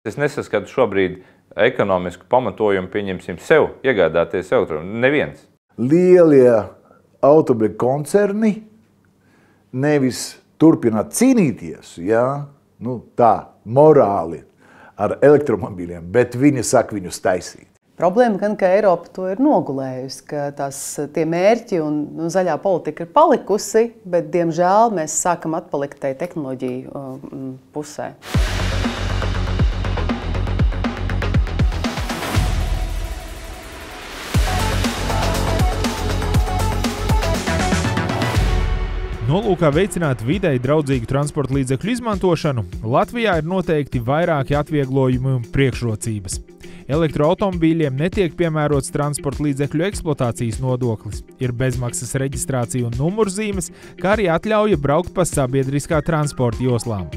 Es nesaskatu šobrīd ekonomisku pamatojumu, pieņemsim, sev iegādāties elektromobiļu. Neviens. Lielie automobiļu koncerni nevis turpina cīnīties, tā morāli ar elektromobīļiem, bet viņi saka viņus taisīt. Problēma gan, ka Eiropa to ir nogulējusi, ka tie mērķi un zaļā politika ir palikusi, bet, diemžēl, mēs sākam atpalikt tai tehnoloģiju pusē. Nolūkā veicināt videi draudzīgu transporta līdzekļu izmantošanu, Latvijā ir noteikti vairāki atvieglojumi un priekšrocības. Elektroautomobīļiem netiek piemērots transporta līdzekļu eksploatācijas nodoklis, ir bezmaksas reģistrācija un numurzīmes, kā arī atļauja braukt pa sabiedriskā transporta joslām.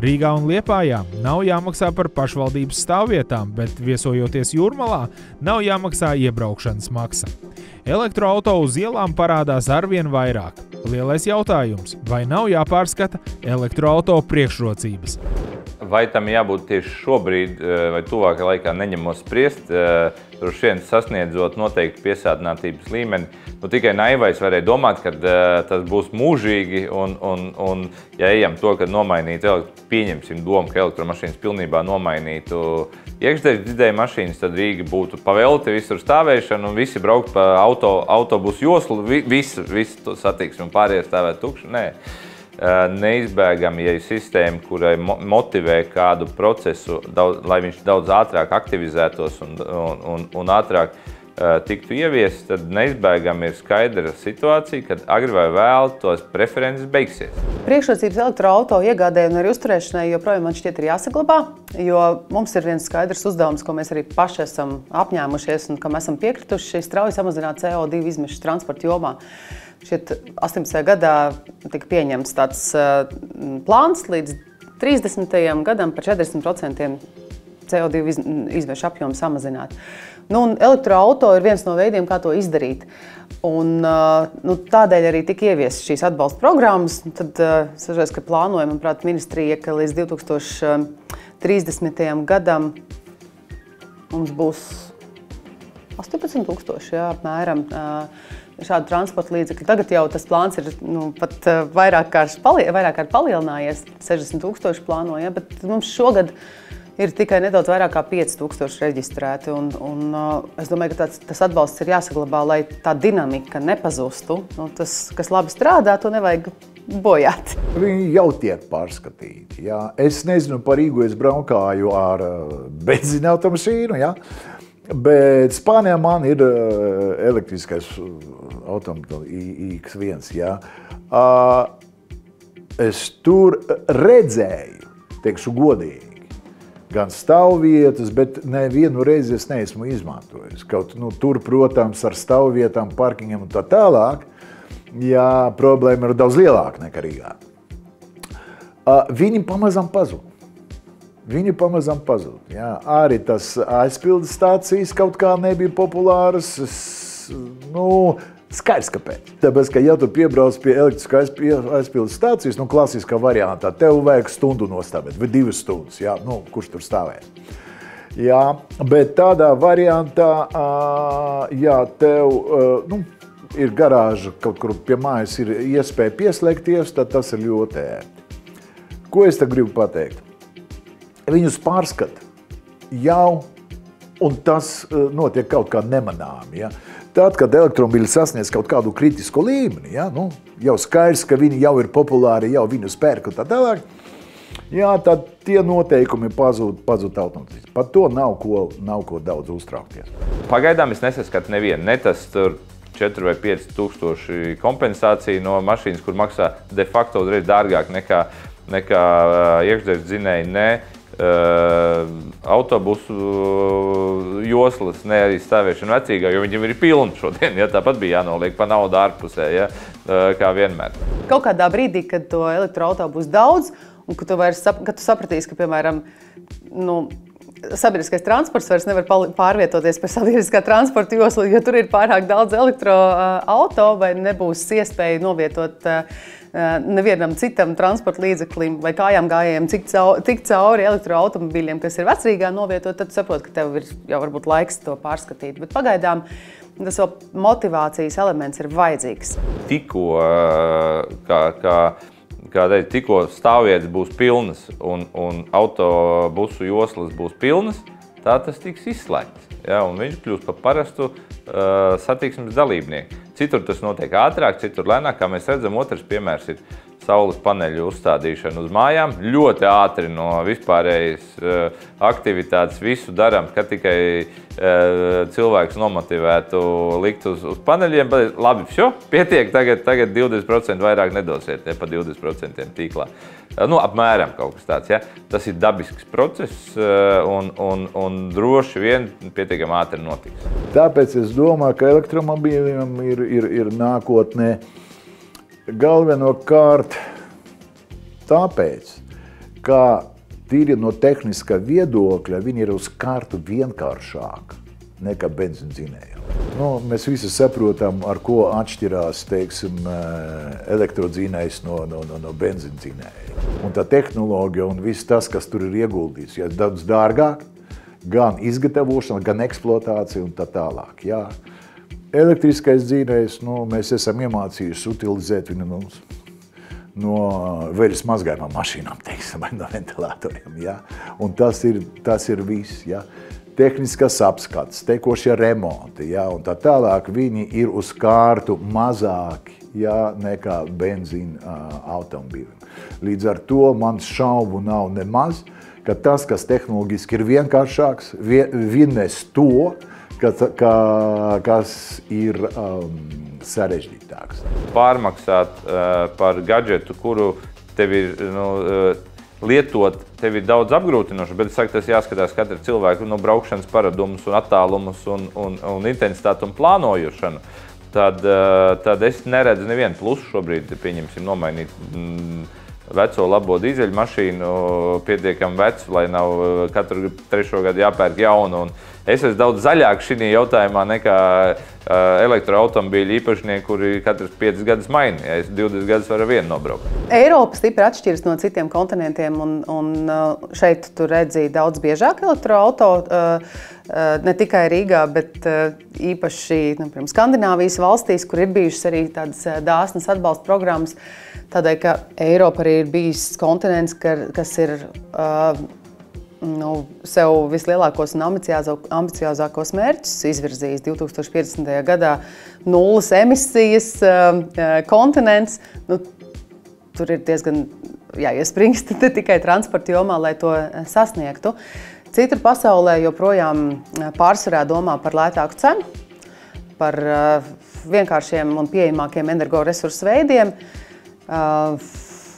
Rīgā un Liepājā nav jāmaksā par pašvaldības stāvvietām, bet viesojoties Jūrmalā nav jāmaksā iebraukšanas maksa. Elektroauto uz ielām parādās arvien vairāk. Lielais jautājums, vai nav jāpārskata elektroauto priekšrocības? Vai tam jābūt tieši šobrīd, vai tuvākajā laikā neņemos spriest, droši vien sasniedzot noteikti piesātinātības līmeni. Tikai naivais varēja domāt, ka tas būs mūžīgi, un ja ejam to, kad nomainītu, pieņemsim domu, ka elektromašīnas pilnībā nomainītu iekšdedzeļu mašīnas, tad Rīga būtu pavelti visur stāvēšana un visi braukt pa autobusu joslu, visu to satiksmi un pārējie stāvēt tukši. Nē. Neizbēgami, ja ir sistēma, kurai motivē kādu procesu, lai viņš daudz ātrāk aktivizētos un ātrāk tiktu ieviests, tad neizbēgami ir skaidra situācija, kad agri vai vēlu tos preferences beigsies. Priekšrocības elektroauto iegādē un arī uzturēšanai joprojām man šķiet ir jāsaglabā, jo mums ir viens skaidrs uzdevums, ko mēs arī paši esam apņēmušies un kam esam piekrituši, strauji samazināt CO2 izmešus transporta jomā. Šeit 18. gadā tika pieņemts tāds plāns līdz 30. gadam par 40% CO2 izmešu apjomu samazināt. Un elektroauto ir viens no veidiem, kā to izdarīt. Un, tādēļ arī tika ieviestas šīs atbalsta programmas. Tad sažēs, ka plānoja, manuprāt, ministrija, ka līdz 2030. gadam mums būs 18,000, apmēram, šādu transporta līdzekļu. Tagad jau tas plāns ir pat vairāk kārt palielinājies, 60,000 plānoja, bet mums šogad ir tikai nedaudz vairāk kā 5,000 reģistrēti. Un es domāju, ka tas atbalsts ir jāsaglabā, lai tā dinamika nepazustu. Tas, kas labi strādā, to nevajag bojāt. Viņi jau tiek pārskatīti. Jā. Es nezinu, par Rīgu es braukāju ar benzīna automašīnu, bet Spānijā man ir elektriskais automobilis iX1. Jā. Es tur redzēju, teikšu godīgi, gan stāvvietas, bet nevienu reizi es neesmu izmantojis. Kaut tur, protams, ar stāvvietām, parkingiem un tā tālāk, problēma ir daudz lielāka nekā Rīgā. Viņi pamazām pazūd. Arī tas aizpildes stācijas kaut kā nebija populāras. Skaidrs, kāpēc. Tāpēc, ka ja tu piebrauc pie elektriskā aizpildes stācijas, klasiskā variantā, tev vajag stundu nostāvēt, vai 2 stundas, kurš tur stāvēt. Bet tādā variantā, tev ir garāža, kaut kur pie mājas ir iespēja pieslēgties, tad tas ir ļoti ērti. Ko es te gribu pateikt? Viņus pārskata jau, un tas notiek kaut kā nemanāmi. Tad, kad elektromobīļi sasniedz kaut kādu kritisku līmeni, jau skaidrs, ka viņi jau ir populāri, jau viņus pērk un tā tālāk, tad tie noteikumi pazūd automātiski. Par to nav ko daudz uztraukties. Pagaidām es nesaskatu nevienu, ne tas tur 4 vai 5 tūkstoši kompensācija no mašīnas, kur maksā de facto uzreiz dārgāk nekā iekšzemes dzinēji, autobusu joslas, ne arī stāvēšana vecīgā, jo viņiem ir pilni šodien, tāpat bija jānoliek pa naudu ārpusē, kā vienmēr. Kaut kādā brīdī, kad to elektroauto būs daudz, un ka tu sapratīsi, ka, piemēram, sabiedriskais transports vairs nevar pārvietoties par sabiedriskā transporta joslu, jo tur ir pārāk daudz elektroauto vai nebūs iespēja novietot nevienam citam transporta līdzeklim vai kājām gājējiem tik cauri elektroautomobīļiem, kas ir vecrīgā novietot, tad saprot, ka tev ir jau varbūt laiks to pārskatīt. Bet pagaidām tas vēl motivācijas elements ir vajadzīgs. Tikko stāvvietas būs pilnas un autobusu joslas būs pilnas, tā tas tiks izslēgts. Ja, un viņš kļūst par parastu satiksmes dalībnieku. Citur tas notiek ātrāk, citur lēnāk. Kā mēs redzam, otrs piemērs ir saules paneļu uzstādīšana uz mājām. Ļoti ātri no vispārējas aktivitātes visu darām, ka tikai cilvēks nomotivētu likt uz paneļiem. Labi, pietiek, tagad 20% vairāk nedosiet, pa 20% tīklā. Apmēram kaut kas tāds. Ja? Tas ir dabisks process un droši vien pietiekami ātri notiks. Tāpēc es domāju, ka elektromobīļiem ir nākotnē galvenokārt tāpēc, ka tīri no tehniskā viedokļa viņi ir uz kārtu vienkāršāk nekā benzīndzinēji. Mēs visi saprotam, ar ko atšķirās, teiksim, elektrodzinējs no benzīndzinēja. Un tā tehnoloģija un viss tas, kas tur ir ieguldīts, ir daudz dārgāk, gan izgatavošana, gan eksploatācija un tā tālāk. Jā. Elektriskais dzinējs, mēs esam iemācījuši utilizēt viņu no veļas mazgājumām mašīnām, teiksim, vai no ventilatoriem. Ja? Un tas ir viss. Ja? Tehniskas apskats, tekošie remonti, ja? Un tā tālāk viņi ir uz kārtu mazāki, ja? Nekā benzīna automobīļiem. Līdz ar to man šaubu nav nemaz, ka tas, kas tehnoloģiski ir vienkāršāks, vinnēs to, kas ir sarežģītāks. Pārmaksāt par gadžetu, kuru tev ir lietot, tev ir daudz apgrūtinoši, bet tas jāskatās katra cilvēka braukšanas paradumus un attālumus un intensitāti un plānojušanu. Tad es neredzu nevienu plusu šobrīd, pieņemsim, nomainīt veco labo dīzeļu mašīnu, pietiekami vecu, lai nav katru 3. gadu jāpērk jaunu. Es esmu daudz zaļāk šī jautājumā nekā elektroautomobīļu īpašnieki, kuri katrs 5 gadus maina. Ja es 20 gadus varu vienu nobraukt. Eiropa stipri atšķiras no citiem kontinentiem, un šeit tu redzi daudz biežāk elektroauto, ne tikai Rīgā, bet īpaši Skandināvijas valstīs, kur ir bijušas arī tādas dāsnas atbalsta programmas. Tādēļ, ka Eiropa arī ir bijis kontinents, kas ir sev vislielākos un ambiciozākos mērķus izvirzījis 2050. gadā nulles emisijas kontinents. Tur ir diezgan jāiespringst ne tikai transporta jomā, lai to sasniegtu. Citur pasaulē joprojām pārsvarā domā par lētāku cenu, par vienkāršiem un pieejamākiem energoresursu veidiem,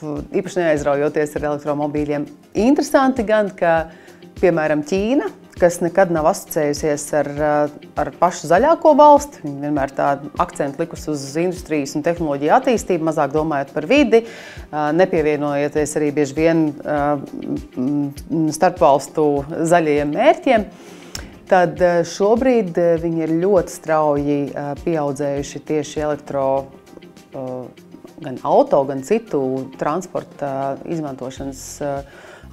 īpaši neaizraujoties ar elektromobīļiem. Interesanti gan, ka, piemēram, Ķīna, kas nekad nav asociējusies ar pašu zaļāko valsti, viņi vienmēr tādu akcentu likus uz industrijas un tehnoloģiju attīstību, mazāk domājot par vidi, nepievienojoties arī bieži vien starpvalstu zaļajiem mērķiem. Tad šobrīd viņi ir ļoti strauji pieaudzējuši tieši gan auto, gan citu transporta izmantošanas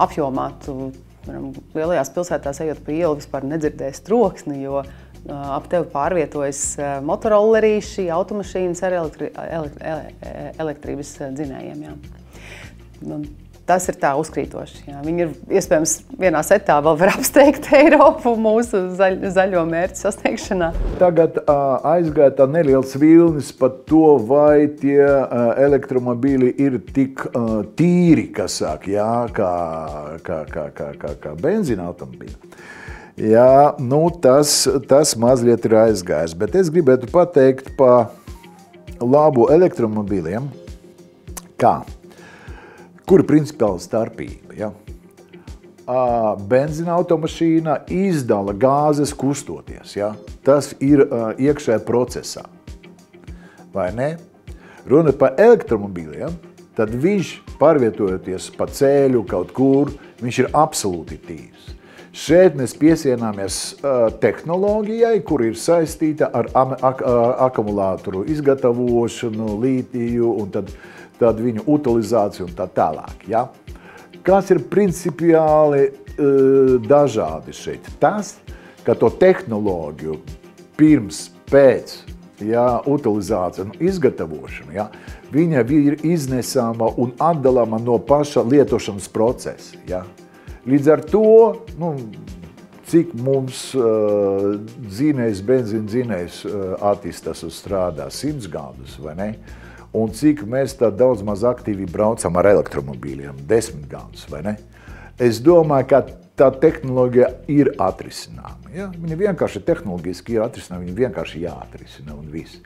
apjomā. Lielajās pilsētās ejot pa ielu vispār nedzirdēs troksni, jo ap tevi pārvietojas motorollerīši, automašīnas ar elektrības dzinējiem. Jā. Tas ir tā uzkrītoši. Jā. Viņi ir iespējams vienā setā vēl var apsteigt Eiropu mūsu zaļo mērķu sasniegšanā. Tagad aizgāja tā neliels vilnis par to, vai tie elektromobīļi ir tik tīri, kas saka, jā, kā benzīna automobīļi. Jā, tas mazliet ir aizgājis, bet es gribētu pateikt par labu elektromobīļiem, kur ir principiāla starpība. Ja? Benzina automašīna izdala gāzes kustoties. Ja? Tas ir iekšējā procesā. Vai ne? Runa par elektromobīļiem, tad viņš pārvietojoties pa ceļu kaut kur, viņš ir absolūti tīrs. Šeit mēs piesienāmies tehnoloģijai, kur ir saistīta ar akumulātoru izgatavošanu, lītiju un tad viņu utilizāciju un tā tālāk. Ja? Kas ir principiāli dažādi šeit? Tas, ka to tehnoloģiju pirms, pēc utilizācija un izgatavošana, ja, viņa ir iznesama un atdalāma no paša lietošanas procesa. Ja. Līdz ar to, cik mums benzīna dzinējs attīstās un strādā 100 gadus, vai ne? Un cik mēs tā daudz maz aktīvi braucam ar elektromobīļiem 10 gadus, vai ne? Es domāju, ka tā tehnoloģija ir atrisināma. Ja? Viņa vienkārši tehnoloģiski ir atrisināma, viņa vienkārši jāatrisina un viss.